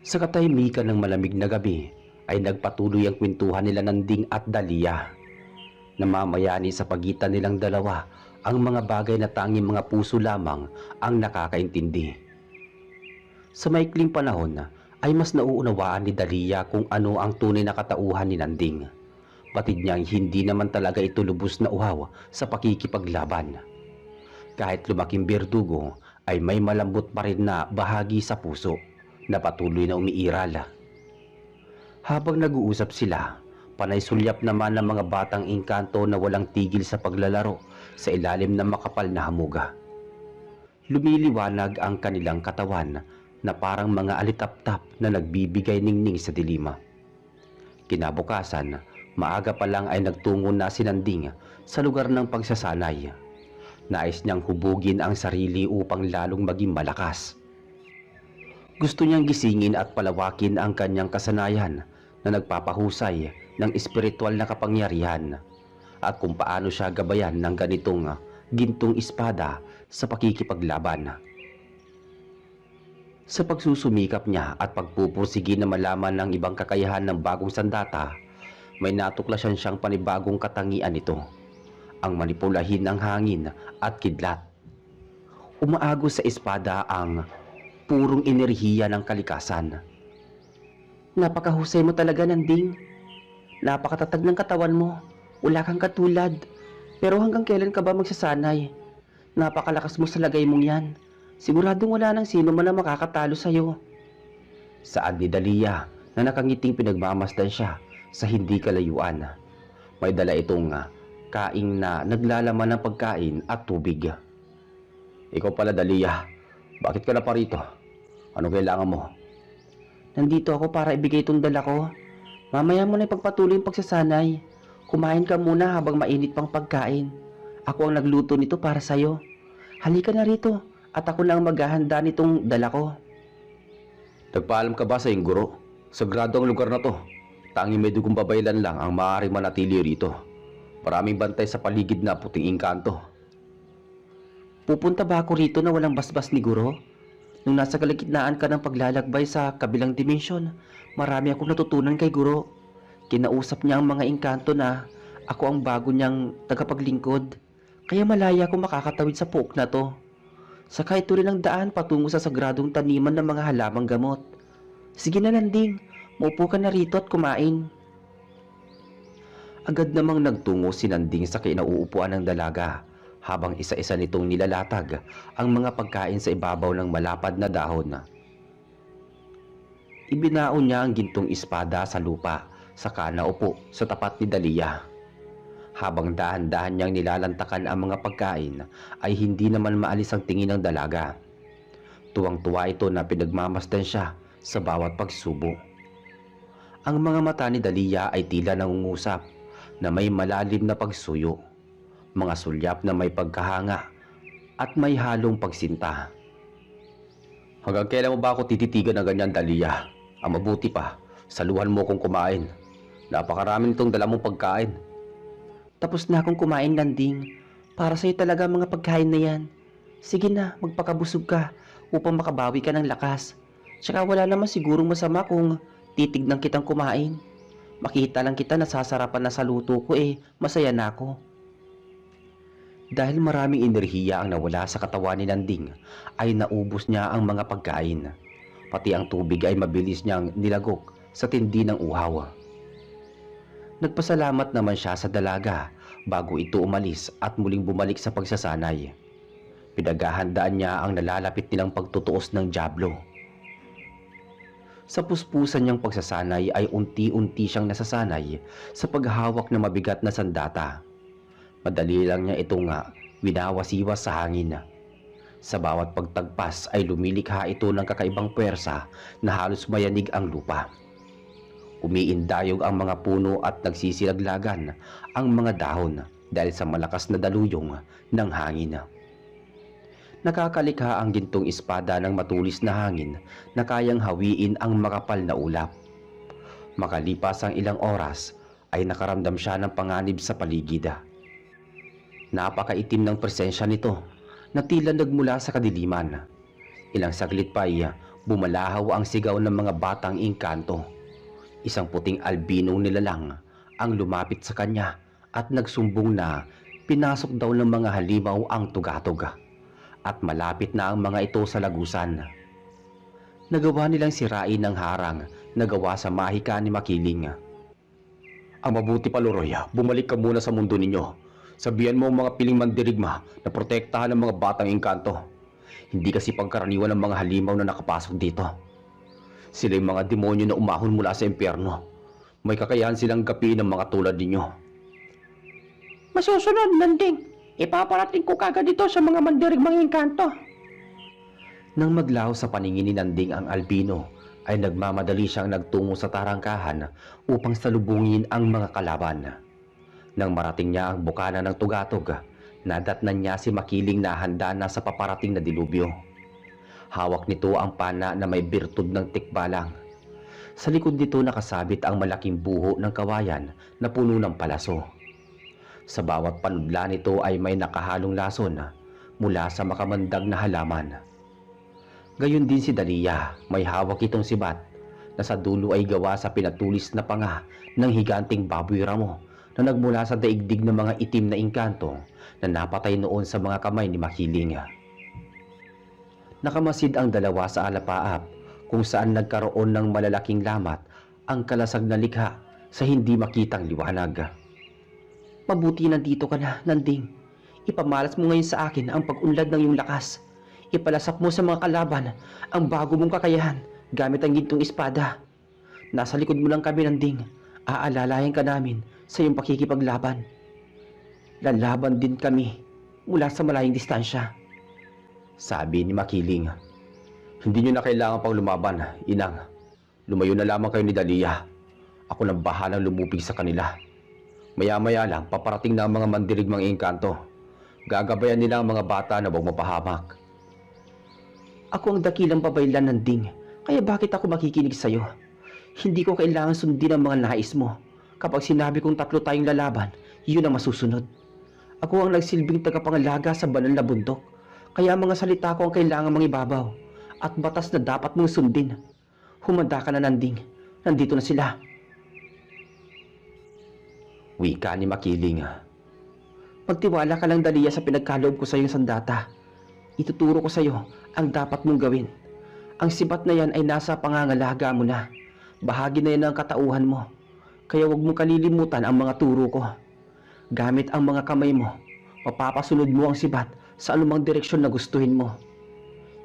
Sa katahimikan ng malamig na gabi ay nagpatuloy ang kwentuhan nila Nanding at Dalia. Namamayani sa pagitan nilang dalawa ang mga bagay na tanging mga puso lamang ang nakakaintindi. Sa maikling panahon ay mas nauunawaan ni Dalia kung ano ang tunay na katauhan ni Nanding. Batid niyang hindi naman talaga ito lubos na uhaw sa pakikipaglaban. Kahit lumaking berdugo ay may malambot pa rin na bahagi sa puso na patuloy na umiiral. Habang nag-uusap sila, panay sulyap naman ng mga batang engkanto na walang tigil sa paglalaro sa ilalim ng makapal na hamuga. Lumiliwanag ang kanilang katawan na parang mga alitap-tap na nagbibigay ningning sa dilima. Kinabukasan, maaga pa lang ay nagtungo na si Nanding sa lugar ng pagsasanay. Nais niyang hubugin ang sarili upang lalong maging malakas. Gusto niyang gisingin at palawakin ang kanyang kasanayan na nagpapahusay ng espiritual na kapangyarihan at kung paano siya gabayan ng ganitong gintong espada sa pakikipaglaban. Sa pagsusumikap niya at pagpupursige na malaman ng ibang kakayahan ng bagong sandata, may natuklasan siyang panibagong katangian nito, ang manipulahin ng hangin at kidlat. Umaagos sa espada ang purong enerhiya ng kalikasan. Napakahusay mo talaga, Nanding. Napakatatag ng katawan mo. Wala kang katulad. Pero hanggang kailan ka ba magsasanay? Napakalakas mo sa lagay mong yan. Siguradong wala nang sino man na makakatalo sa'yo. Saan ni Dalia na nakangiting pinagmamasdan siya sa hindi kalayuan. May dala itong kaing na naglalaman ng pagkain at tubig. Ikaw pala, Dalia. Bakit ka na pa rito? Ano kailangan mo? Nandito ako para ibigay itong dala ko. Mamaya mo na ipagpatuloy yung pagsasanay. Kumain ka muna habang mainit pang pagkain. Ako ang nagluto nito para sa'yo. Halika na rito at ako na ang maghahanda nitong dala ko. Nagpaalam ka ba sa iyong guro? Sagrado ang lugar na to. Tanging may dugong babaylan lang ang maaaring manatili rito. Maraming bantay sa paligid na puting engkanto. Pupunta ba ako rito na walang basbas ni guro? Nung nasa kalagitnaan ka ng paglalakbay sa kabilang dimensyon, marami akong natutunan kay guro. Kinausap niya ang mga engkanto na ako ang bago niyang tagapaglingkod. Kaya malaya akong makakatawid sa pook na to. Saka ito rin ang daan patungo sa sagradong taniman ng mga halamang gamot. Sige na, Nanding, maupo ka na rito at kumain. Agad namang nagtungo si Nanding sa kinauupuan ng dalaga, habang isa-isa nitong nilalatag ang mga pagkain sa ibabaw ng malapad na dahon. Ibinaon niya ang gintong espada sa lupa, saka naupo sa tapat ni Dalia. Habang dahan-dahan niyang nilalantakan ang mga pagkain, ay hindi naman maalis ang tingin ng dalaga. Tuwang-tuwa ito na pinagmamasdan siya sa bawat pagsubo. Ang mga mata ni Dalia ay tila nangungusap na may malalim na pagsuyo, mga sulyap na may pagkahanga at may halong pagsinta. Hanggang kailan mo ba ako tititigan na ganyan, Dalia? Ang mabuti pa, saluhan mo kong kumain. Napakarami nitong dala mong pagkain. Tapos na akong kumain, Nanding. Para sa'yo talaga mga pagkain na yan. Sige na, magpakabusog ka upang makabawi ka ng lakas. Tsaka wala naman sigurong masama kung titignan kitang kumain. Makita lang kita nasasarapan na sa luto ko masaya na ako. Dahil maraming enerhiya ang nawala sa katawan ni Nanding, ay naubos niya ang mga pagkain. Pati ang tubig ay mabilis niyang nilagok sa tindi ng uhaw. Nagpasalamat naman siya sa dalaga bago ito umalis at muling bumalik sa pagsasanay. Pinaghahandaan niya ang nalalapit nilang pagtutuos ng dyablo. Sa puspusan niyang pagsasanay ay unti-unti siyang nasasanay sa paghawak ng mabigat na sandata. Madali lang niya itong winawasiwas sa hangin. Sa bawat pagtagpas ay lumilikha ito ng kakaibang puwersa na halos mayanig ang lupa. Umiindayog ang mga puno at nagsisilaglagan ang mga dahon dahil sa malakas na daluyong ng hangin. Nakakalikha ang gintong espada ng matulis na hangin na kayang hawiin ang makapal na ulap. Makalipas ang ilang oras ay nakaramdam siya ng panganib sa paligid. Napakaitim ng presensya nito na tila nagmula sa kadiliman. Ilang saglit pa ay Bumalahaw ang sigaw ng mga batang engkanto. Isang puting albinong nilalang ang lumapit sa kanya at nagsumbong na pinasok daw ng mga halimaw ang tugatog at malapit na ang mga ito sa lagusan. Nagawa nilang sirain ng harang na gawa sa mahika ni Makiling. Ang mabuti pa, Loroy, bumalik ka muna sa mundo ninyo. Sabihan mo ang mga piling mandirigma na protektahan ng mga batang engkanto. Hindi kasi pagkaraniwan ng mga halimaw na nakapasok dito. Sila yung mga demonyo na umahon mula sa impyerno. May kakayahan silang gapiin ng mga tulad ninyo. Masusunod, Nanding. Ipaparating ko kagad dito sa mga mandirigmang engkanto. Nang maglaho sa paningin ni Nanding ang albino, ay nagmamadali siyang nagtungo sa tarangkahan upang salubungin ang mga kalaban. Nang marating niya ang bukana ng tugatog, nadatnan niya si Makiling na handa na sa paparating na dilubyo. Hawak nito ang pana na may birtud ng tikbalang. Sa likod nito nakasabit ang malaking buho ng kawayan na puno ng palaso. Sa bawat panudla nito ay may nakahalong lason mula sa makamandag na halaman. Gayon din si Dalia, may hawak itong sibat na sa dulo ay gawa sa pinatulis na panga ng higanting baboy ramo na nagmula sa daigdig ng mga itim na engkanto na napatay noon sa mga kamay ni Makiling. Nakamasid ang dalawa sa alapaap kung saan nagkaroon ng malalaking lamat ang kalasag na likha sa hindi makitang liwanag. Mabuti nandito ka na, Nanding. Ipamalas mo ngayon sa akin ang pag-unlad ng iyong lakas. Ipalasap mo sa mga kalaban ang bago mong kakayahan gamit ang gintong espada. Nasa likod mo lang kami, Nanding. Aalalayan ka namin sa iyong pakikipaglaban. Lalaban din kami mula sa malayong distansya. Sabi ni Makiling. Hindi nyo na kailangan pang lumaban, Inang. Lumayo na lamang kayo ni Dalia. Ako nang bahalang lumupig sa kanila. Maya-maya lang paparating na ang mga mandirigmang engkanto. Gagabayan nila ang mga bata na huwag mapahamak. Ako ang dakilang babaylan, Nanding. Kaya bakit ako makikinig sa'yo? Hindi ko kailangan sundin ang mga nais mo. Kapag sinabi kong 3 tayong lalaban, yun ang masusunod. Ako ang nagsilbing tagapangalaga sa banal na bundok. Kaya mga salita ko ang kailangan mga ibabaw at batas na dapat mong sundin. Humanda ka na, Nanding. Nandito na sila. Wika ni Makiling. Magtiwala ka lang, Dalia, sa pinagkaloob ko sa iyong sandata. Ituturo ko sa iyo ang dapat mong gawin. Ang sibat na yan ay nasa pangangalaga mo na. Bahagi na yan ng katauhan mo. Kaya huwag mong kalilimutan ang mga turo ko. Gamit ang mga kamay mo, mapapasunod mo ang sibat sa anumang direksyon na gustuhin mo.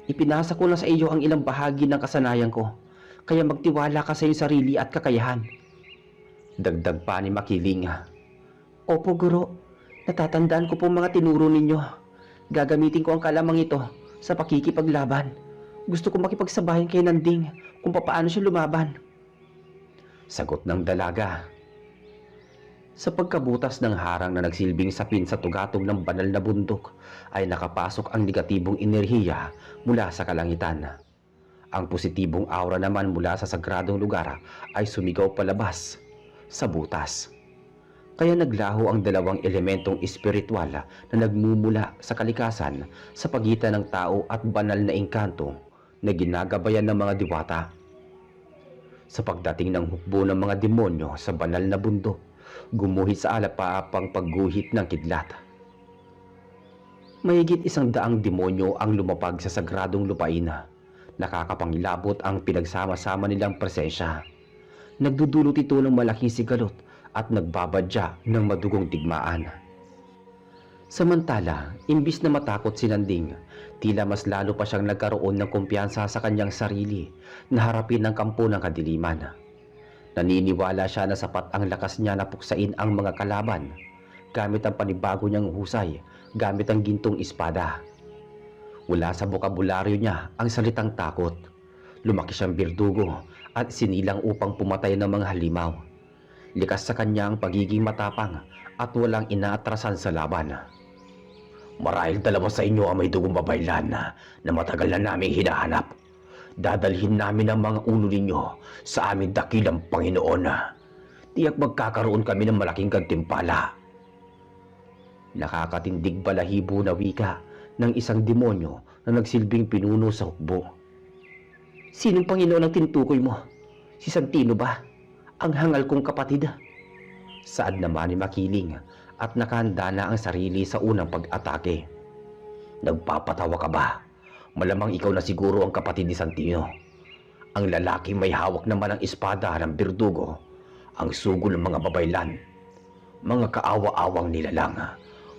Ipinasa ko na sa iyo ang ilang bahagi ng kasanayan ko. Kaya magtiwala ka sa iyong sarili at kakayahan. Dagdag pa ni Makiling. Opo, Guro. Natatandaan ko po mga tinuro ninyo. Gagamitin ko ang kalamang ito sa pakikipaglaban. Gusto ko makipagsabayan kay Nanding kung paano siya lumaban. Sagot ng dalaga. Sa pagkabutas ng harang na nagsilbing sapin sa tugatog ng banal na bundok ay nakapasok ang negatibong enerhiya mula sa kalangitan. Ang positibong aura naman mula sa sagradong lugar ay sumigaw palabas sa butas. Kaya naglaho ang dalawang elementong espiritual na nagmumula sa kalikasan sa pagitan ng tao at banal na engkanto na ginagabayan ng mga diwata. Sa pagdating ng hukbo ng mga demonyo sa banal na bundok, gumuhit sa alapaapang pagguhit ng kidlat. Mahigit 100 demonyo ang lumapag sa sagradong lupain. Nakakapangilabot ang pinagsama-sama nilang presensya. Nagdudulot ito ng malaking sigalot at nagbabadya ng madugong digmaan. Samantala, imbis na matakot si Nanding, tila mas lalo pa siyang nagkaroon ng kumpiyansa sa kanyang sarili na harapin ang kampo ng kadiliman. Naniniwala siya na sapat ang lakas niya na puksain ang mga kalaban gamit ang panibago niyang husay, gamit ang gintong espada. Wala sa bokabularyo niya ang salitang takot. Lumaki siyang birdugo at sinilang upang pumatay ng mga halimaw. Likas sa kanya ang pagiging matapang at walang inaatrasan sa laban. Marahil dalawa sa inyo ang may dugong babaylan na matagal na naming hinahanap. Dadalhin namin ang mga ulo ninyo sa aming dakilang Panginoon. Tiyak magkakaroon kami ng malaking gantimpala. Nakakatindig balahibo na wika ng isang demonyo na nagsilbing pinuno sa hukbo. Sinong Panginoon ang tinutukoy mo? Si Santino ba? Ang hangal kong kapatid? Saad naman ni Makiling at nakahanda na ang sarili sa unang pag-atake. Nagpapatawa ka ba? Malamang ikaw na siguro ang kapatid ni Santino. Ang lalaki may hawak naman ng espada ng Berdugo, ang sugo ng mga babaylan. Mga kaawa-awang nilalang,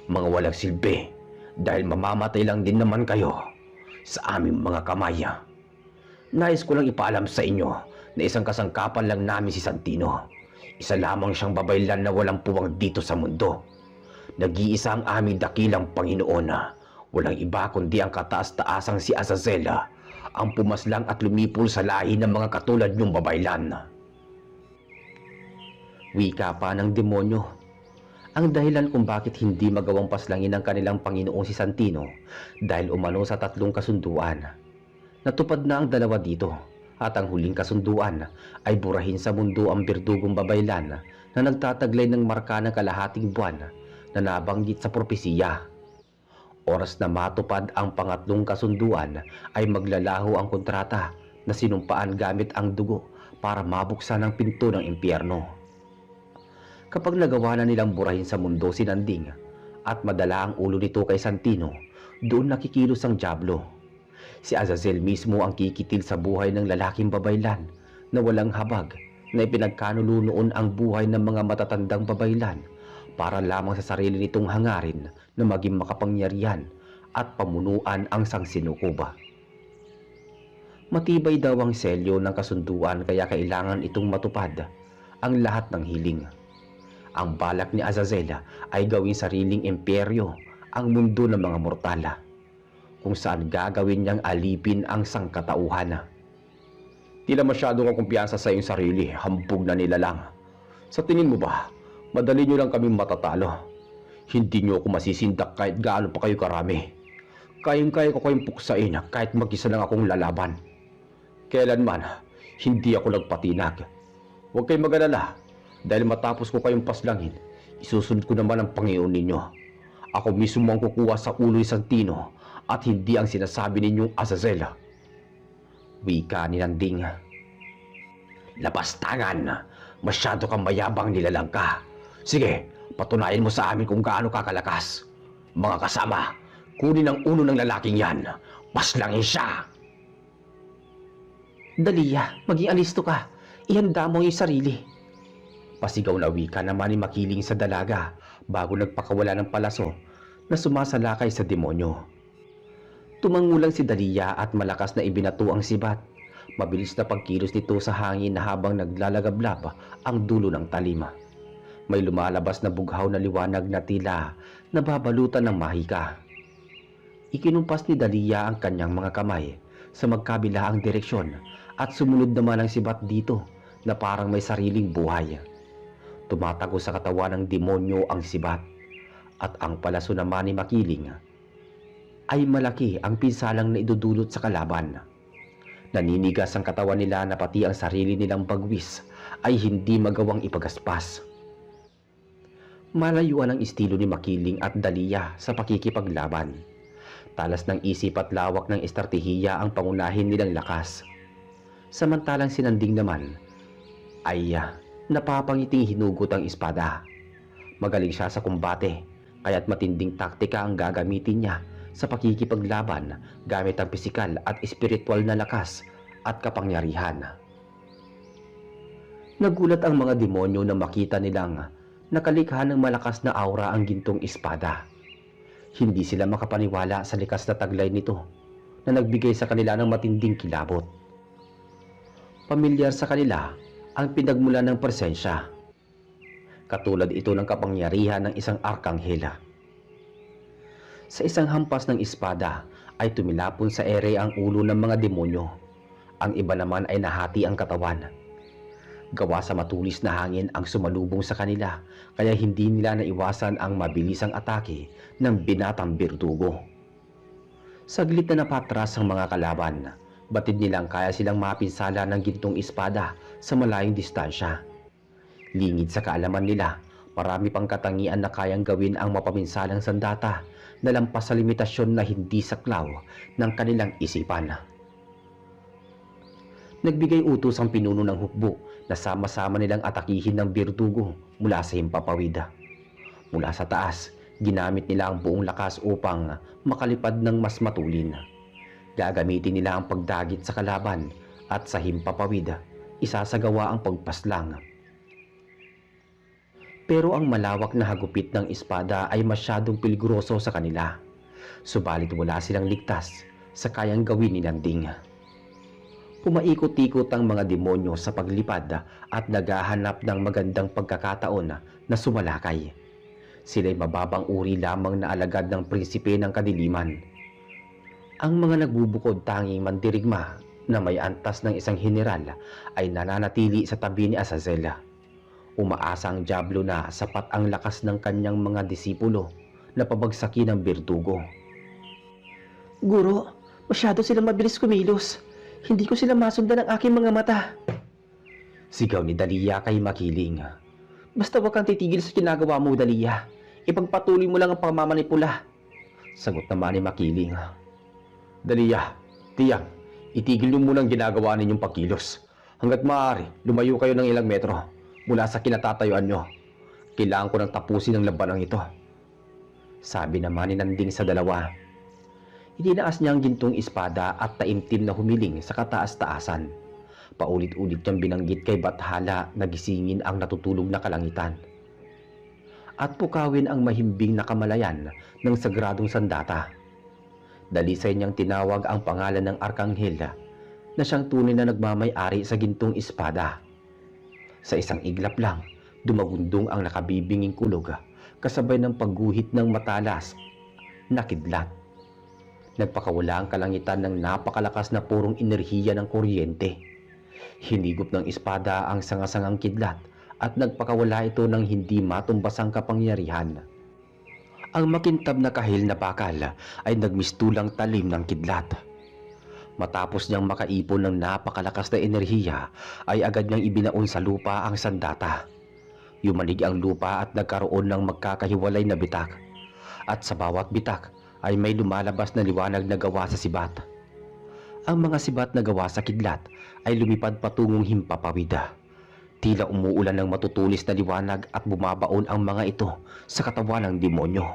mga walang silbi, dahil mamamatay lang din naman kayo sa aming mga kamay. Nais ko lang ipaalam sa inyo na isang kasangkapan lang namin si Santino. Isa lamang siyang babaylan na walang puwang dito sa mundo. Nag-iisa ang aming dakilang Panginoon. Walang iba kundi ang kataas-taasang si Azazel, ang pumaslang at lumipol sa lahi ng mga katulad niyong babaylan. Wika pa ng demonyo. Ang dahilan kung bakit hindi magawang paslangin ng kanilang Panginoong si Santino dahil umano sa 3 kasunduan. Natupad na ang 2 dito at ang huling kasunduan ay burahin sa mundo ang berdugong babaylan na nagtataglay ng marka ng kalahating buwan na nabanggit sa propesiya. Oras na matupad ang 3 kasunduan ay maglalaho ang kontrata na sinumpaan gamit ang dugo para mabuksan ang pinto ng impyerno. Kapag nagawa na nilang burahin sa mundo si Nanding at madala ang ulo nito kay Santino, doon nakikilos ang dyablo. Si Azazel mismo ang kikitil sa buhay ng lalaking babaylan na walang habag na ipinagkanulo noon ang buhay ng mga matatandang babaylan para lamang sa sarili nitong hangarin na maging makapangyarihan at pamunuan ang sangsinukuba. Matibay daw ang selyo ng kasunduan kaya kailangan itong matupad ang lahat ng hiling. Ang balak ni Azazel ay gawing sariling imperyo ang mundo ng mga mortala, kung saan gagawin niyang alipin ang sangkatauhan. Tila masyado kang kumpiyansa sa iyong sarili, hambog na nilalang. Sa tingin mo ba, madali niyo lang kaming matatalo? Hindi niyo ako masisindak kahit gaano pa kayo karami. Kayang-kaya ko kayong puksain kahit mag-isa lang akong lalaban. Kailanman, hindi ako nagpatinag. Huwag kayong mag-alala, dahil matapos ko kayong paslangin, isusunod ko naman ang Panginoon ninyo. Ako mismo ang kukuha sa ulo ni Santino at hindi ang sinasabi ninyong Azazel. Wika ni Nanding. Lapastangan! Masyado kang mayabang, nilalang ka. Sige, patunayan mo sa amin kung gaano kakalakas. Mga kasama, kunin ang ulo ng lalaking yan. Paslangin siya! Daliya, maging alisto ka. Ihanda mo yung sarili. Pasigaw na wika naman ni Makiling sa dalaga bago nagpakawala ng palaso na sumasalakay sa demonyo. Tumangulang si Dalia at malakas na ibinato ang sibat. Mabilis na pagkilos nito sa hangin na habang naglalagablab ang dulo ng talima. May lumalabas na bughaw na liwanag na tila nababalutan ng mahika. Ikinumpas ni Dalia ang kanyang mga kamay sa magkabilaang direksyon at sumunod naman ang sibat dito na parang may sariling buhay. Tumatago sa katawan ng demonyo ang sibat at ang palaso naman ni Makiling ay malaki ang pinsalang na idudulot sa kalaban. Naninigas ang katawan nila na pati ang sarili nilang bagwis ay hindi magawang ipagaspas. Malayuan ang estilo ni Makiling at Dalia sa pakikipaglaban. Talas ng isip at lawak ng estratehiya ang pangunahin nilang lakas. Samantalang si Nanding naman ay napapangiting hinugot ang espada. Magaling siya sa kumbate, kaya't matinding taktika ang gagamitin niya sa pakikipaglaban gamit ang pisikal at espiritual na lakas at kapangyarihan. Nagulat ang mga demonyo na makita nilang nakalikha ng malakas na aura ang gintong espada. Hindi sila makapaniwala sa likas na taglay nito na nagbigay sa kanila ng matinding kilabot. Pamilyar sa kanila ang pinagmula ng presensya. Katulad ito ng kapangyarihan ng isang arkanghela. Sa isang hampas ng espada ay tumilapon sa ere ang ulo ng mga demonyo. Ang iba naman ay nahati ang katawan. Gawa sa matulis na hangin ang sumalubong sa kanila, kaya hindi nila naiwasan ang mabilisang atake ng binatang Berdugo. Saglit na napatras ang mga kalaban. Batid nilang kaya silang mapinsala ng gintong espada sa malayong distansya. Lingid sa kaalaman nila, marami pang katangian na kayang gawin ang mapaminsalang sandata na lampas sa limitasyon na hindi saklaw ng kanilang isipan. Nagbigay utos ang pinuno ng hukbo na sama-sama nilang atakihin ng Birdugo mula sa himpapawid. Mula sa taas, ginamit nila ang buong lakas upang makalipad ng mas matulin. Gagamitin nila ang pagdagit sa kalaban at sa himpapawid, isasagawa ang pagpaslang. Pero ang malawak na hagupit ng espada ay masyadong peligroso sa kanila. Subalit wala silang ligtas sa kayang gawin ni Nanding. Pumaikot-ikot ang mga demonyo sa paglipad at naghahanap ng magandang pagkakataon na sumalakay. Sila'y mababang uri lamang na alagad ng prinsipe ng kadiliman. Ang mga nagbubukod tanging mandirigma na may antas ng isang general ay nananatili sa tabi ni Azazel. Umaasa ang Diablo na sapat ang lakas ng kanyang mga disipulo na pabagsakin ang Birdugo. Guro, masyado silang mabilis kumilos. Hindi ko sila masundan ng aking mga mata. Sigaw ni Dahlia kay Makiling. Basta huwag kang titigil sa ginagawa mo, Dahlia. Ipagpatuloy mo lang ang pagmamanipula. Sagot naman ni Makiling. Dahlia, tiyak, itigil niyo muna ang ginagawa ninyong pagkilos. Hanggat maaari, lumayo kayo ng ilang metro mula sa kinatatayuan nyo. Kailangan ko nang tapusin ang labanang ito. Sabi naman ni Nanding sa dalawa. Itinaas niya ang gintong espada at taimtim na humiling sa kataas-taasan. Paulit-ulit niyang binanggit kay Bathala na gisingin ang natutulog na kalangitan. At pukawin ang mahimbing na kamalayan ng sagradong sandata. Dalisay niyang tinawag ang pangalan ng Arkanghel na siyang tunay na nagmamay-ari sa gintong espada. Sa isang iglap lang, dumagundong ang nakabibinging kulog kasabay ng pagguhit ng matalas na kidlat. Nagpakawala ang kalangitan ng napakalakas na purong enerhiya ng kuryente. Hinigop ng espada ang sangasangang kidlat at nagpakawala ito ng hindi matumbasang kapangyarihan. Ang makintab na kahil na bakal ay nagmistulang talim ng kidlat. Matapos niyang makaipon ng napakalakas na enerhiya, ay agad niyang ibinaon sa lupa ang sandata. Yumanig ang lupa at nagkaroon ng magkakahiwalay na bitak. At sa bawat bitak, ay may lumalabas na liwanag na gawa sa sibat. Ang mga sibat na gawa sa kidlat ay lumipad patungong himpapawid. Tila umuulan ng matutulis na liwanag at bumabaon ang mga ito sa katawan ng demonyo.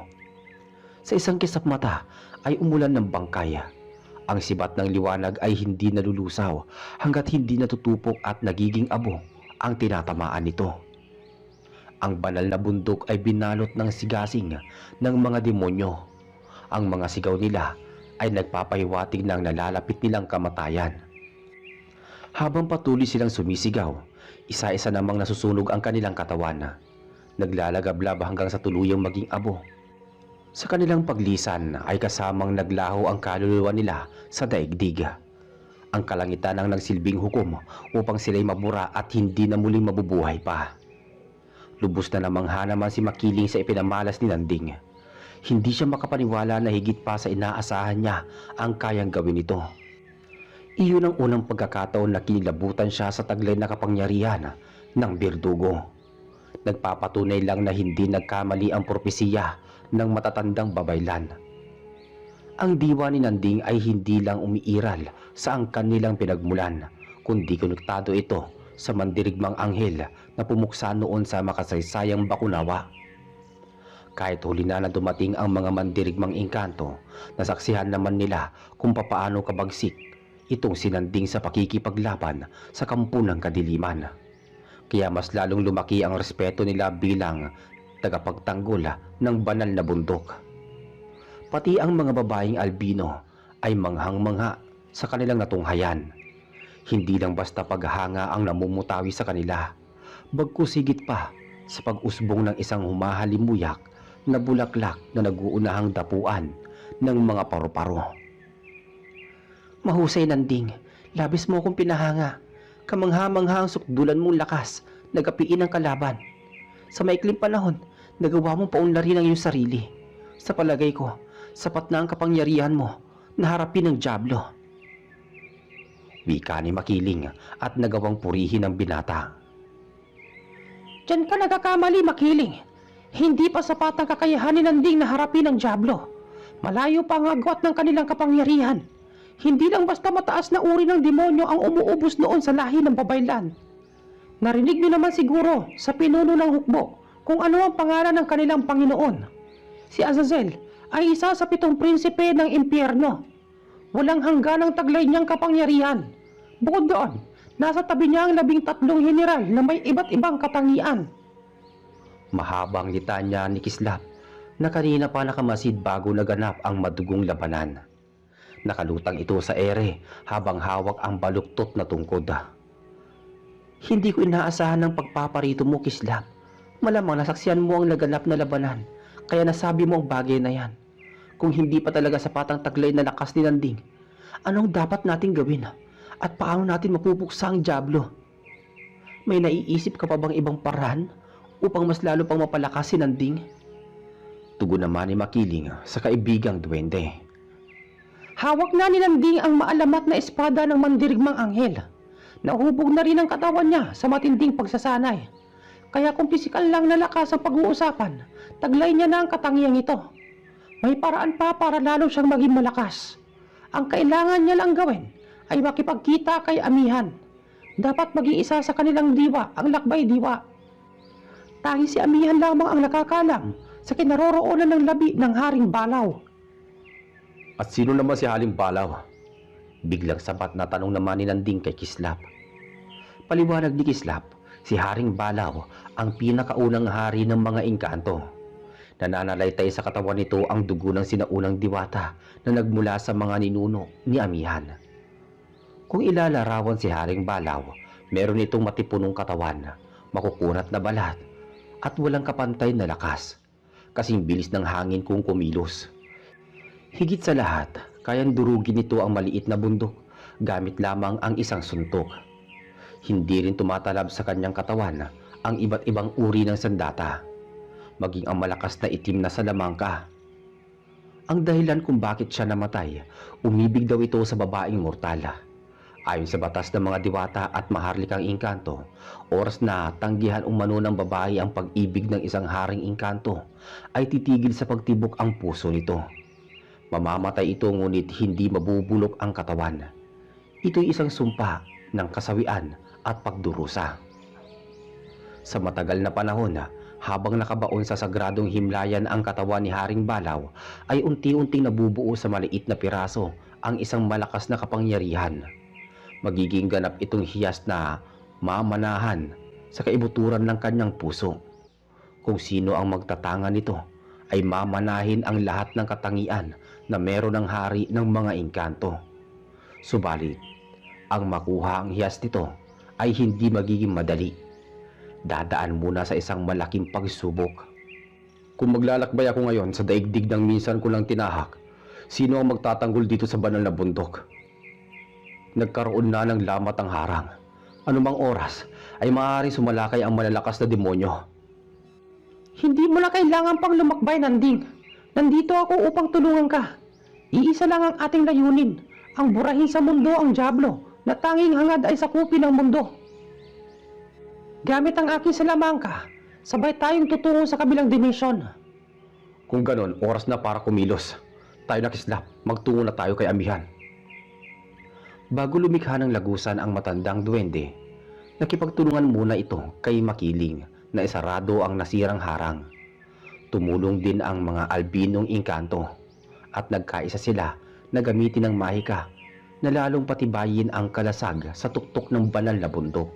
Sa isang kisap mata ay umulan ng bangkay. Ang sibat ng liwanag ay hindi nalulusaw hanggat hindi natutupok at nagiging abo ang tinatamaan nito. Ang banal na bundok ay binalot ng sigasing ng mga demonyo. Ang mga sigaw nila ay nagpapahiwatig ng nalalapit nilang kamatayan. Habang patuloy silang sumisigaw, isa-isa namang nasusunog ang kanilang katawan. Naglalagablab hanggang sa tuluyang maging abo. Sa kanilang paglisan ay kasamang naglaho ang kaluluwa nila sa daigdig. Ang kalangitan ang nagsilbing hukom upang sila'y mabura at hindi na muling mabubuhay pa. Lubos na namangha naman si Makiling sa ipinamalas ni Nanding. Hindi siya makapaniwala na higit pa sa inaasahan niya ang kayang gawin ito. Iyon ang unang pagkakataon na kinilabutan siya sa taglay na kapangyarihan ng Birdugo. Nagpapatunay lang na hindi nagkamali ang propesiya ng matatandang babaylan. Ang diwa ni Nanding ay hindi lang umiiral sa angkan nilang pinagmulan, kundi konektado ito sa mandirigmang anghel na pumuksa noon sa makasaysayang Bakunawa. Kahit huli na dumating ang mga mandirigmang engkanto, nasaksihan naman nila kung papaano kabagsik itong sinanding sa pakikipaglaban sa kampo ng kadiliman. Kaya mas lalong lumaki ang respeto nila bilang tagapagtanggol ng banal na bundok. Pati ang mga babaeng albino ay manghang-mangha sa kanilang natunghayan. Hindi lang basta paghanga ang namumutawi sa kanila, bagkus higit pa sa pag-usbong ng isang humahalimuyak na bulaklak na nag-uunahang dapuan ng mga paru-paro. Mahusay, Nanding. Labis mo akong pinahanga. Kamangha-mangha ang sukdulan mong lakas, nagapiin ang kalaban. Sa maikling panahon, nagawa mong paunlarin ang iyong sarili. Sa palagay ko, sapat na ang kapangyarihan mo na harapin ang Diablo. Wika ni Makiling at nagawang purihin ang binata. Diyan ka nagkakamali, Makiling. Hindi pa sapat ang kakayahan ni Nanding na harapin ang Diablo. Malayo pa ang agwat ng kanilang kapangyarihan. Hindi lang basta mataas na uri ng demonyo ang umuubos noon sa lahi ng babaylan. Narinig niyo naman siguro sa pinuno ng hukbo kung ano ang pangalan ng kanilang Panginoon. Si Azazel ay isa sa 7 prinsipe ng impyerno. Walang hangganang taglay niyang kapangyarihan. Bukod doon, nasa tabi niya ang 13 general na may iba't ibang katangian. Mahabang litanya ni Kislap na kanina pa nakamasid bago naganap ang madugong labanan. Nakalutang ito sa ere habang hawak ang baluktot na tungkod. Hindi ko inaasahan ng pagpaparito mo, Kislap. Malamang nasaksiyan mo ang naganap na labanan, kaya nasabi mo ang bagay na yan. Kung hindi pa talaga sapat ang taglay na lakas ni Nanding, anong dapat nating gawin? At paano natin mapupuksa ang dyablo? May naiisip ka pa bang ibang paraan upang mas lalo pang mapalakas si Nanding? Tugon naman ni Makiling sa kaibigang duwende. Hawak na ni Nanding ang maalamat na espada ng mandirigmang anghel. Nahubog na rin ang katawan niya sa matinding pagsasanay. Kaya kung pisikal lang na lakas ang pag-uusapan, taglay niya na ang katangiang ito. May paraan pa para lalo siyang maging malakas. Ang kailangan niya lang gawin ay makipagkita kay Amihan. Dapat maging isa sa kanilang diwa, ang lakbay diwa. Tanging si Amihan lamang ang nakakalam sa kinaroroonan ng labi ng Haring Balaw. At sino naman si Haring Balaw? Biglang sapat na tanong naman ni Nanding kay Kislap. Paliwanag ni Kislap, si Haring Balaw ang pinakaunang hari ng mga engkanto. Nananalaytay sa katawan nito ang dugo ng sinaunang diwata na nagmula sa mga ninuno ni Amihan. Kung ilalarawan si Haring Balaw, meron itong matipunong katawan, makukunat na balat, at walang kapantay na lakas, kasing bilis ng hangin kung kumilos. Higit sa lahat, kayang durugin nito ang maliit na bundok gamit lamang ang isang suntok. Hindi rin tumatalab sa kanyang katawan ang iba't ibang uri ng sandata, maging ang malakas na itim na salamangka. Ang dahilan kung bakit siya namatay, umibig daw ito sa babaeng mortal. Ayon sa batas ng mga diwata at maharlikang engkanto, oras na tanggihan umano ng babae ang pag-ibig ng isang haring engkanto, ay titigil sa pagtibok ang puso nito. Mamamatay ito ngunit hindi mabubulok ang katawan. Ito'y isang sumpa ng kasawian at pagdurusa. Sa matagal na panahon, habang nakabaon sa sagradong himlayan ang katawan ni Haring Balaw, ay unti-unting nabubuo sa maliit na piraso ang isang malakas na kapangyarihan. Magiging ganap itong hiyas na mamanahan sa kaibuturan ng kanyang puso. Kung sino ang magtatanga nito, ay mamanahin ang lahat ng katangian na meron ng hari ng mga engkanto. Subalit, ang makuha ang hiyas nito ay hindi magiging madali. Dadaan muna sa isang malaking pagsubok. Kung maglalakbay ako ngayon sa daigdig ng minsan ko lang tinahak, sino ang magtatanggol dito sa banal na bundok? Nagkaroon na ng lamat ang harang. Anumang oras ay maaaring sumalakay ang malalakas na demonyo. Hindi mo na kailangan pang lumakbay, Nanding. Nandito ako upang tulungan ka. Iisa lang ang ating layunin, ang burahin sa mundo ang dyablo na tanging hangad ay sakupin ng mundo. Gamit ang aking salamangka, sabay tayong tutungo sa kabilang dimensyon. Kung ganon, oras na para kumilos. Tayo na, Kislap, magtungo na tayo kay Amihan. Bago lumikha ng lagusan ang matandang duwende, nakipagtulungan muna ito kay Makiling na isarado ang nasirang harang. Tumulong din ang mga albinong engkanto at nagkaisa sila na gamitin ng mahika na lalong patibayin ang kalasag sa tuktok ng banal na bundok.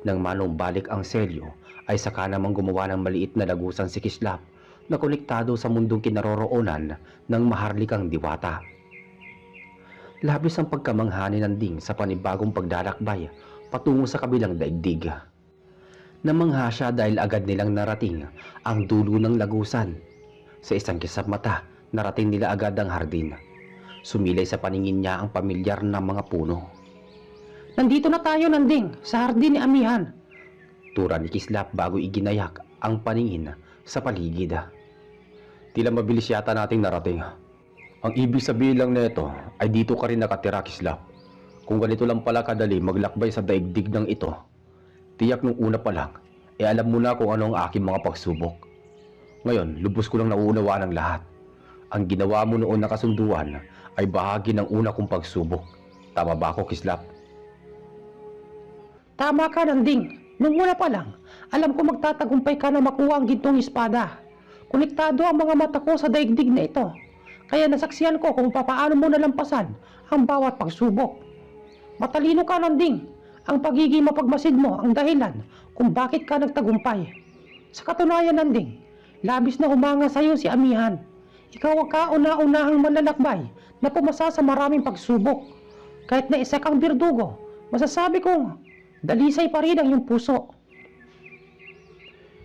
Nang manumbalik ang selyo ay saka namang gumawa ng maliit na lagusan si Kislap na konektado sa mundong kinaroroonan ng maharlikang diwata. Labis ang pagkamangha ni Nanding sa panibagong paglalakbay patungo sa kabilang daigdig. Namangha siya dahil agad nilang narating ang dulo ng lagusan. Sa isang kisap mata, narating nila agad ang hardin. Sumilay sa paningin niya ang pamilyar na mga puno. Nandito na tayo, Nanding, sa hardin ni Amihan. Tura ni Kislap bago iginayak ang paningin sa paligid. Tila mabilis yata nating narating. Ang ibig sabihin lang nito ay dito ka rin nakatira, Kislap. Kung ganito lang pala kadali maglakbay sa daigdig ng ito, tiyak nung una pa lang, alam mo na kung ano ang aking mga pagsubok. Ngayon, lubos ko lang nauunawaan ang lahat. Ang ginawa mo noon na kasunduan ay bahagi ng una kong pagsubok. Tama ba ako, Kislap? Tama ka, Nanding. Nung una pa lang, alam ko magtatagumpay ka na makuha ang gintong espada. Konektado ang mga mata ko sa daigdig na ito. Kaya nasaksihan ko kung papaano mo nalampasan ang bawat pagsubok. Matalino ka, Nanding. Ang pagiging mapagmasid mo ang dahilan kung bakit ka nagtagumpay. Sa katunayan, Nanding, labis na humanga sa iyo si Amihan. Ikaw ang kauna-unahang manlalakbay na pumasa sa maraming pagsubok. Kahit na isa kang birdugo, masasabi kong dalisay pa rin ang iyong puso.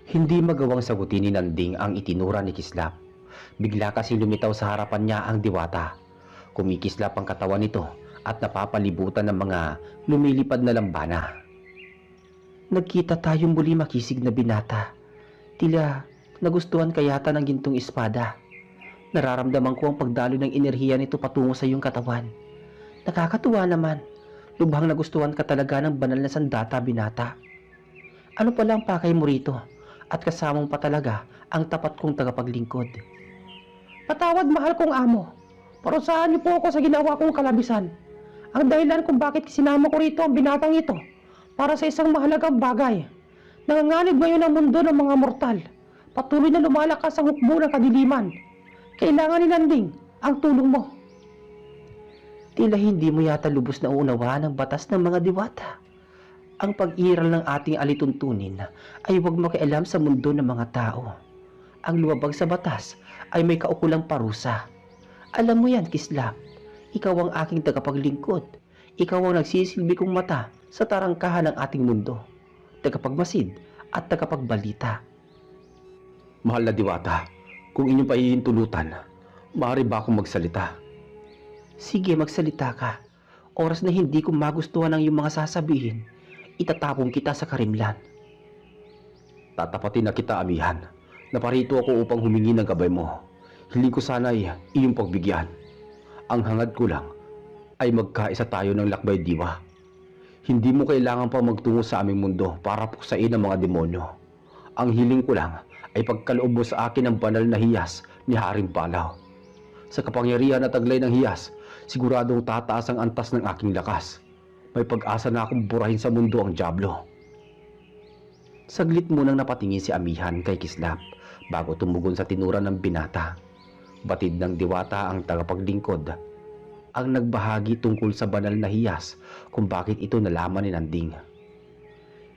Hindi magawang sagutin ni Nanding ang itinura ni Kislap. Bigla kasing lumitaw sa harapan niya ang diwata. Kumikislap ang katawan nito at napapalibutan ng mga lumilipad na lambana. Nagkita tayong muli, makisig na binata. Tila nagustuhan ka yata ng gintong espada. Nararamdaman ko ang pagdalo ng enerhiya nito patungo sa iyong katawan. Nakakatuwa naman. Lubhang nagustuhan ka talaga ng banal na sandata, binata. Ano pala ang pakay mo rito? At kasamang pa talaga ang tapat kong tagapaglingkod. Patawad, mahal kong amo. Parusahan niyo po ako sa ginawa kong kalabisan. Ang dahilan kung bakit sinama ko rito ang binatang ito para sa isang mahalagang bagay. Nanganganib ngayon ang mundo ng mga mortal. Patuloy na lumalakas ang hukbo ng kadiliman. Kailangan ni Nanding ang tulong mo. Tila hindi mo yata lubos na uunawaan ang batas ng mga diwata. Ang pag-iral ng ating alituntunin ay huwag makialam sa mundo ng mga tao. Ang lumabag sa batas ay may kaukulang parusa. Alam mo yan, Kislap. Ikaw ang aking tagapaglingkod. Ikaw ang nagsisilbi kong mata sa tarangkahan ng ating mundo. Tagapagmasid at tagapagbalita. Mahal na diwata, kung inyong pahihintulutan, maaari ba akong magsalita? Sige, magsalita ka. Oras na hindi ko magustuhan ang iyong mga sasabihin, itatapon kita sa karimlan. Tatapatin na kita, Amihan. Naparito ako upang humingi ng gabay mo. Hiling ko sana ay iyong pagbigyan. Ang hangad ko lang ay magkaisa tayo ng lakbay diwa. Hindi mo kailangan pa magtungo sa aming mundo para puksain ang mga demonyo. Ang hiling ko lang ay pagkaloob mo sa akin ang banal na hiyas ni Haring Palaw. Sa kapangyarihan at taglay ng hiyas, siguradong tataas ang antas ng aking lakas. May pag-asa na akong burahin sa mundo ang dyablo. Saglit munang napatingin si Amihan kay Kislap bago tumugon sa tinura ng binata. Batid ng diwata ang tagapaglingkod ang nagbahagi tungkol sa banal na hiyas kung bakit ito nalaman ni Nanding.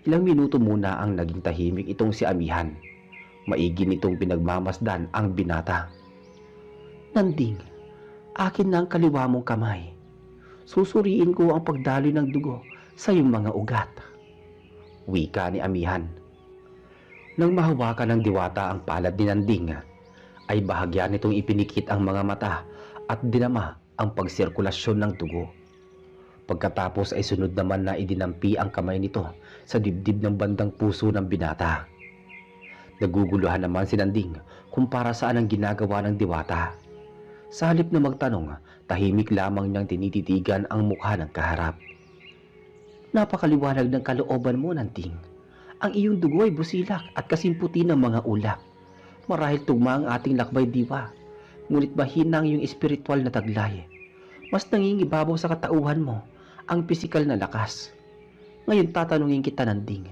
Ilang minuto muna ang naging tahimik itong si Amihan. Maigi nitong pinagmamasdan ang binata. Nanding, akin na ang kaliwa mong kamay. Susuriin ko ang pagdaloy ng dugo sa iyong mga ugat. Wika ni Amihan. Nang mahawakan ng diwata ang palad ni Nanding, ay bahagya nitong ipinikit ang mga mata at dinama ang pagsirkulasyon ng dugo. Pagkatapos ay sunod naman na idinampi ang kamay nito sa dibdib ng bandang puso ng binata. Naguguluhan naman si Nanding kung para saan ang ginagawa ng diwata. Sa halip na magtanong, tahimik lamang niyang tinititigan ang mukha ng kaharap. Napakaliwanag ng kalooban mo, Nanding. Ang iyong dugo ay busilak at kasimputi ng mga ulap. Marahil tugma ang ating lakbay diwa, ngunit mahina ang iyong espiritual na taglay. Mas nangingibabaw sa katauhan mo ang pisikal na lakas. Ngayon tatanungin kita, Nanding,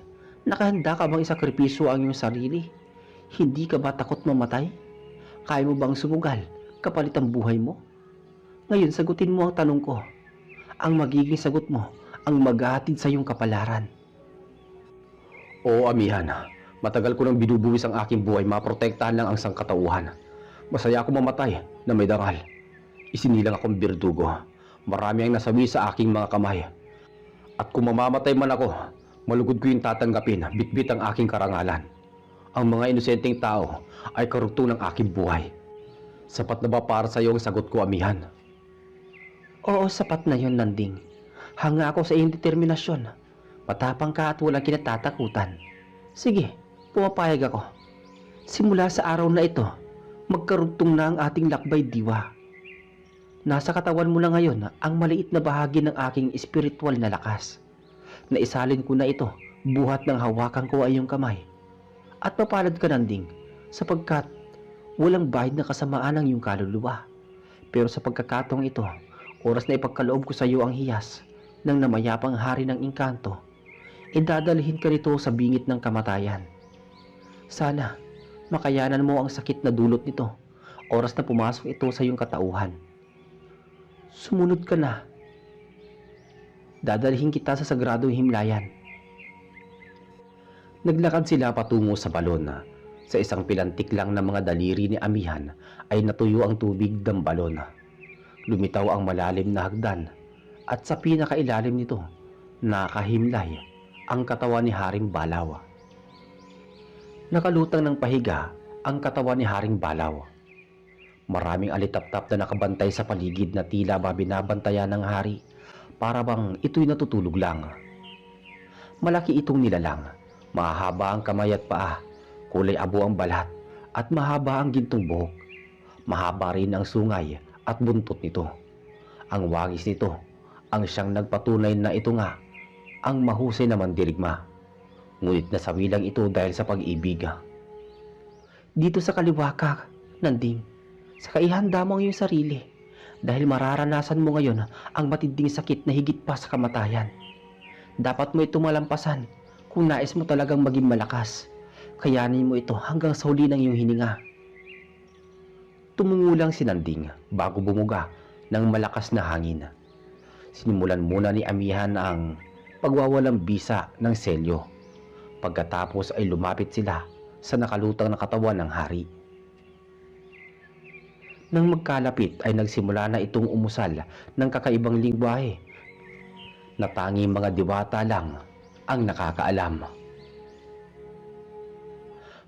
nakahanda ka bang isakripisyo ang iyong sarili? Hindi ka ba takot mamatay? Kaya mo bang sumugal kapalit ang buhay mo? Ngayon sagutin mo ang tanong ko. Ang magiging sagot mo ang maghahatid sa iyong kapalaran. Oo, Amihan. Matagal ko nang binubuwis ang aking buhay, maprotektahan lang ang sangkatauhan. Masaya ako mamatay na may dangal. Isinilang akong birdugo. Marami ang nasawi sa aking mga kamay. At kung mamamatay man ako, malugod ko yung tatanggapin, bitbit ang aking karangalan. Ang mga inosenteng tao ay karugtong ng aking buhay. Sapat na ba para sa iyo ang sagot ko, Amihan? Oo, sapat na yon, Nanding. Hanga ako sa iyong determinasyon. Matapang ka at walang kinatatakutan. Sige, pumapayag ako. Simula sa araw na ito, magkarugtong na ang ating lakbay diwa. Nasa katawan mo na ngayon ang maliit na bahagi ng aking espiritual na lakas. Naisalin ko na ito buhat ng hawakan ko ay iyong kamay. At mapalad ka, Nanding, sapagkat walang bahid na kasamaan ang iyong kaluluwa. Pero sa pagkakataong ito, oras na ipagkaloob ko sa iyo ang hiyas ng namayapang hari ng engkanto, idadalhin ka nito sa bingit ng kamatayan. Sana makayanan mo ang sakit na dulot nito oras na pumasok ito sa iyong katauhan. Sumunod ka na. Dadalhin kita sa sagradong himlayan. Naglakad sila patungo sa balon. Sa isang pilantik lang ng mga daliri ni Amihan ay natuyo ang tubig ng balon. Lumitaw ang malalim na hagdan at sa pinakailalim nito nakahimlay ang katawan ni Haring Balaw. Nakalutang ng pahiga ang katawan ni Haring Balaw. Maraming alitaptap na nakabantay sa paligid na tila ba binabantayan ng hari para bang ito'y natutulog lang. Malaki itong nilalang, mahaba ang kamay at paa, kulay abo ang balat at mahaba ang gintong buhok. Mahaba rin ang sungay at buntot nito. Ang wangis nito ang siyang nagpatunay na ito nga ang mahusay na mandirigma. Ngunit nasawi lang ito dahil sa pag-ibig. Dito sa kaliwa ka, Nanding. Sa ihanda mo ang iyong sarili dahil mararanasan mo ngayon ang matinding sakit na higit pa sa kamatayan. Dapat mo ito malampasan kung nais mo talagang maging malakas. Kayanin mo ito hanggang sa huli ng iyong hininga. Tumungo lang si Nanding bago bumuga ng malakas na hangin. Sinimulan muna ni Amihan ang pagwawalang bisa ng selyo. Pagkatapos ay lumapit sila sa nakalutang na katawan ng hari. Nang magkalapit ay nagsimula na itong umusal ng kakaibang lingwahe na tanging mga diwata lang ang nakakaalam.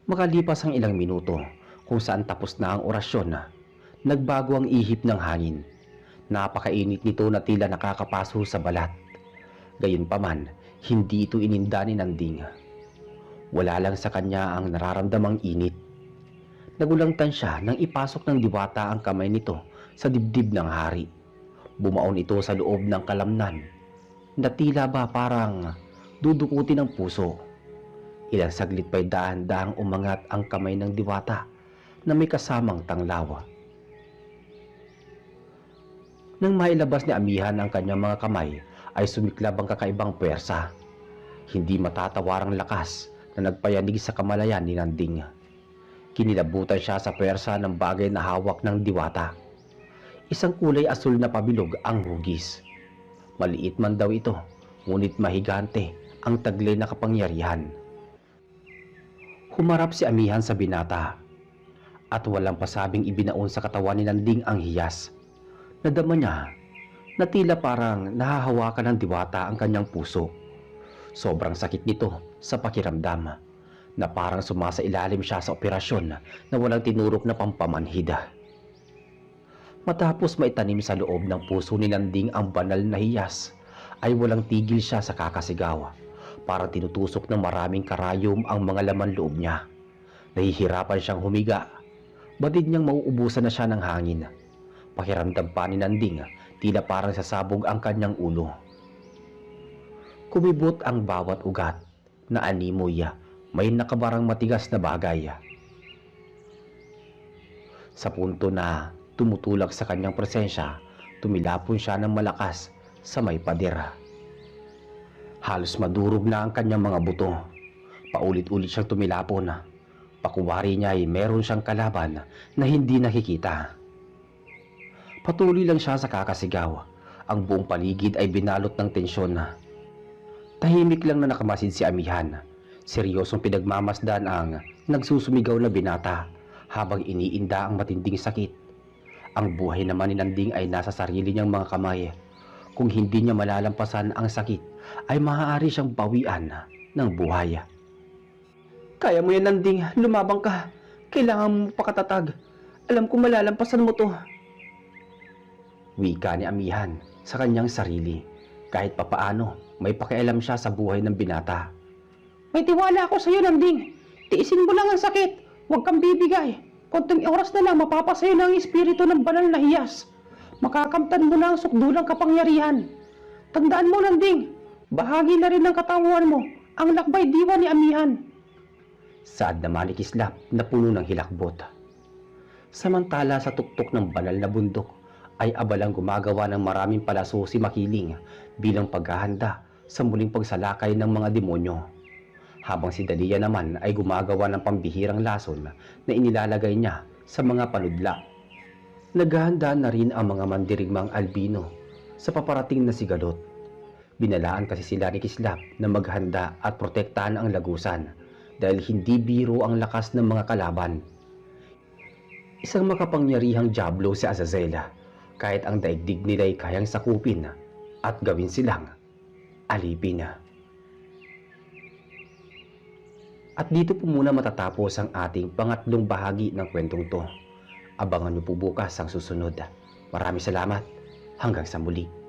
Makalipas ang ilang minuto kung saan tapos na ang orasyon, nagbago ang ihip ng hangin. Napakainit nito na tila nakakapaso sa balat. Gayunpaman, hindi ito ininda ni Nanding. Wala lang sa kanya ang nararamdamang init. Nagulangtan siya nang ipasok ng diwata ang kamay nito sa dibdib ng hari. Bumaon ito sa loob ng kalamnan na tila ba parang dudukutin ang puso. Ilang saglit pa'y dahan-dahang umangat ang kamay ng diwata na may kasamang tanglaw. Nang mailabas ni Amihan ang kanyang mga kamay ay sumiklab ang kakaibang puwersa. Hindi matatawarang lakas na nagpayanig sa kamalayan ni Nanding. Kinilabutan siya sa puwersa ng bagay na hawak ng diwata. Isang kulay asul na pabilog ang hugis. Maliit man daw ito, ngunit mahigante ang taglay na kapangyarihan. Humarap si Amihan sa binata at walang pasabing ibinaon sa katawan ni Nanding ang hiyas. Nadama niya na tila parang nahahawakan ng diwata ang kanyang puso. Sobrang sakit nito sa pakiramdam na parang sumasailalim siya sa operasyon na walang tinurok na pampamanhid. Matapos maitanim sa loob ng puso ni Nanding ang banal na hiyas, ay walang tigil siya sa kakasigaw. Para tinutusok ng maraming karayom ang mga laman loob niya. Nahihirapan siyang humiga. Batid niyang mauubusan na siya ng hangin. Pakiramdam pa ni Nanding, tila parang sasabog ang kanyang ulo. Kumibot ang bawat ugat na animoy, may nakabarang matigas na bagay. Sa punto na tumutulak sa kanyang presensya, tumilapon siya ng malakas sa may pader. Halos madurog na ang kanyang mga buto. Paulit-ulit siyang tumilapon. Pakuwari niya ay meron siyang kalaban na hindi nakikita. Patuloy lang siya sa kakasigaw. Ang buong paligid ay binalot ng tensyon. Tahimik lang na nakamasid si Amihan. Seryosong pinagmamasdan ang nagsusumigaw na binata habang iniinda ang matinding sakit. Ang buhay naman ni Nanding ay nasa sarili niyang mga kamay. Kung hindi niya malalampasan ang sakit, ay maaari siyang bawian ng buhay. Kaya mo yan, Nanding. Lumabang ka. Kailangan mo pakatatag. Alam ko malalampasan mo to. Wika ni Amihan sa kanyang sarili. Kahit papaano, may pakialam siya sa buhay ng binata. May tiwala ako sa iyo, Nanding. Tiisin mo lang ang sakit. Huwag kang bibigay. Konting oras na lang mapapasayo na ang espiritu ng banal na hiyas. Makakamtan mo na ang sukdulang kapangyarihan. Tandaan mo, Nanding, bahagi na rin ng katawan mo ang lakbay diwa ni Amihan. Saad na manikislap na puno ng hilakbot. Samantala sa tuktok ng banal na bundok ay abalang gumagawa ng maraming palaso si Makiling bilang paghahanda sa muling pagsalakay ng mga demonyo. Habang si Dalia naman ay gumagawa ng pambihirang lason na inilalagay niya sa mga panudla. Naghahanda na rin ang mga mandirigmang albino sa paparating na sigalot. Binalaan kasi sila ni Kislap na maghanda at protektahan ang lagusan dahil hindi biro ang lakas ng mga kalaban. Isang makapangyarihang diablo si Azazela, kahit ang daigdig nila'y kayang sakupin at gawin silang alipin. At dito po muna matatapos ang ating pangatlong bahagi ng kwentong to. Abangan niyo po bukas ang susunod. Maraming salamat. Hanggang sa muli.